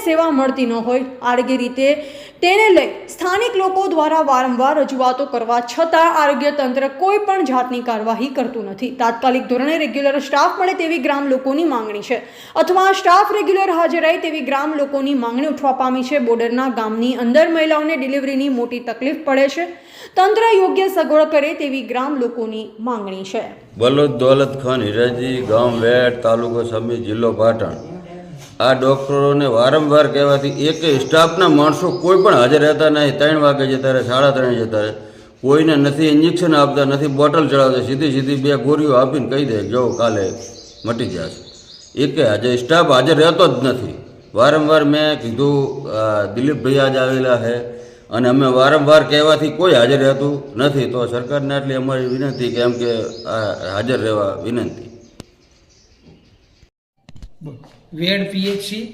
સેવા મળતી ન હોય. આરોગ્ય રીતે તેને લઈ સ્થાનિક લોકો દ્વારા વારંવાર રજૂઆતો કરવા છતાં આરોગ્ય તંત્ર કોઈ પણ જાતની કાર્યવાહી કરતું નથી. તાત્કાલિક ધોરણે રેગ્યુલર સ્ટાફ મળે તેવી ગ્રામ લોકોની માંગણી છે, અથવા સ્ટાફ રેગ્યુલર હાજર રહે તેવી ગ્રામ લોકોની માંગણી ઉઠવા પામી છે. બોર્ડરના ગામની અંદર મહિલાઓને ડિલિવરીની મોટી તકલીફ પડે છે. તંત્ર યોગ્ય સગવડ કરે તેવી ગ્રામ લોકોની માંગણી છે. બલોદ દૌલત ખાન હિરાજી, ગામ વેડ, તાલુકો સમી, જિલ્લો પાટણ. આ ડૉક્ટરોને વારંવાર કહેવાથી એક સ્ટાફના માણસો કોઈ પણ હાજર રહેતા નહીં. 3 વાગે જતા રહે, 3:30 જતા રહે. કોઈને નથી ઇન્જેક્શન આપતા, નથી બોટલ ચડાવતા, સીધી 2 ગોળીઓ આપીને કહી દે જો કાલે મટી જશે. એક હાજર સ્ટાફ હાજર રહેતો જ નથી. વારંવાર મેં કીધું, દિલીપભાઈ આજ આવેલા છે અને અમે વારંવાર કહેવાથી કોઈ હાજર રહેતું નથી. તો સરકારને એટલી અમારી વિનંતી કે એમ કે હાજર રહેવા વિનંતી. વેડ પીએચસી